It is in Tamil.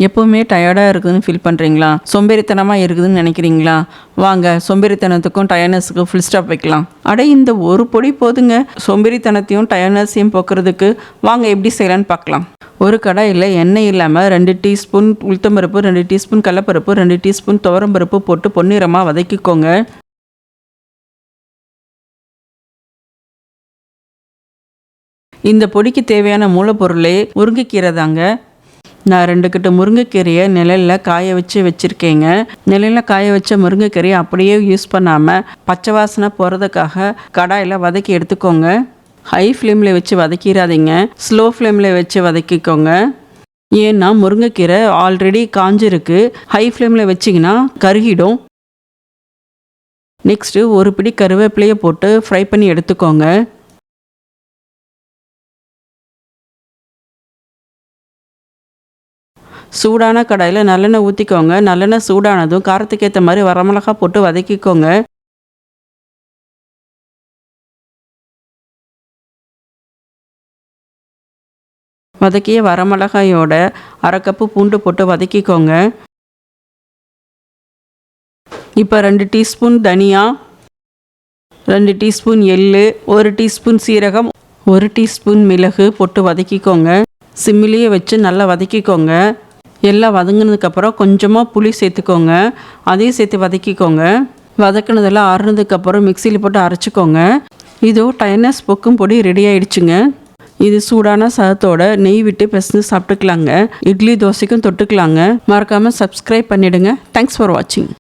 எப்போவுமே டயர்டாக இருக்குதுன்னு ஃபீல் பண்ணுறீங்களா? சோம்பேறித்தனமாக இருக்குதுன்னு நினைக்கிறீங்களா? வாங்க சோம்பேறித்தனத்துக்கும் டயர்னஸுக்கும் ஃபுல் ஸ்டாப் வைக்கலாம். இந்த ஒரு பொடி போதுங்க சோம்பேறித்தனத்தையும் டயர்னஸையும் போக்குறதுக்கு. வாங்க எப்படி செய்யலான்னு பார்க்கலாம். ஒரு கடாயில் எண்ணெய் இல்லாமல் 2 டீஸ்பூன் உளுத்தம்பருப்பு, 2 டீஸ்பூன் கடலப்பருப்பு, 2 டீஸ்பூன் துவரம்பருப்பு போட்டு பொன்னிறமாக வதக்கிக்கோங்க. இந்த பொடிக்கு தேவையான மூலப்பொருளே முருங்கைக்கீரை தாங்க. நான் 2 கட்டு முருங்கைக்கீரையை நிழலில் காய வச்சுருக்கேங்க. நிழலில் காய வச்ச முருங்கைக்கீரையை அப்படியே யூஸ் பண்ணாமல் பச்சை வாசனை போகிறதுக்காக கடாயில் வதக்கி எடுத்துக்கோங்க. ஹை ஃப்ளேமில் வச்சு வதக்கிடாதீங்க, ஸ்லோ ஃப்ளேமில் வச்சு வதக்கிக்கோங்க. ஏன்னா முருங்கைக்கீரை ஆல்ரெடி காஞ்சிருக்கு. ஹை ஃப்ளேமில் வச்சிங்கன்னா கருகிடும். நெக்ஸ்ட்டு ஒரு பிடி கருவேப்பிலையை போட்டு ஃப்ரை பண்ணி எடுத்துக்கோங்க. சூடான கடாயில் நல்லெண்ணெய் ஊற்றிக்கோங்க. நல்லெண்ணெய் சூடானதும் காரத்துக்கு ஏற்ற மாதிரி வரமிளகா போட்டு வதக்கிக்கோங்க. வதக்கிய வரமிளகாயோட 1/2 கப்பு பூண்டு போட்டு வதக்கிக்கோங்க. இப்போ 2 டீஸ்பூன் தனியா, 2 டீஸ்பூன் எள்ளு, 1 டீஸ்பூன் சீரகம், 1 டீஸ்பூன் மிளகு போட்டு வதக்கிக்கோங்க. சிம்மிலேயே வச்சு நல்லா வதக்கிக்கோங்க. எல்லாம் வதங்கினதுக்கப்புறம் கொஞ்சமாக புளி சேர்த்துக்கோங்க. அதையும் சேர்த்து வதக்கிக்கோங்க. வதக்கினதெல்லாம் ஆறுனதுக்கப்புறம் மிக்சியில் போட்டு அரைச்சிக்கோங்க. இதோ டயர்னஸ் போக்கும் பொடி ரெடி ஆயிடுச்சுங்க. இது சூடான சாதத்தோட நெய் விட்டு பிசைஞ்சு சாப்பிட்டுக்கலாங்க. இட்லி தோசைக்கும் தொட்டுக்கலாங்க. மறக்காமல் சப்ஸ்கிரைப் பண்ணிவிடுங்க. தேங்க்ஸ் ஃபார் வாட்சிங்.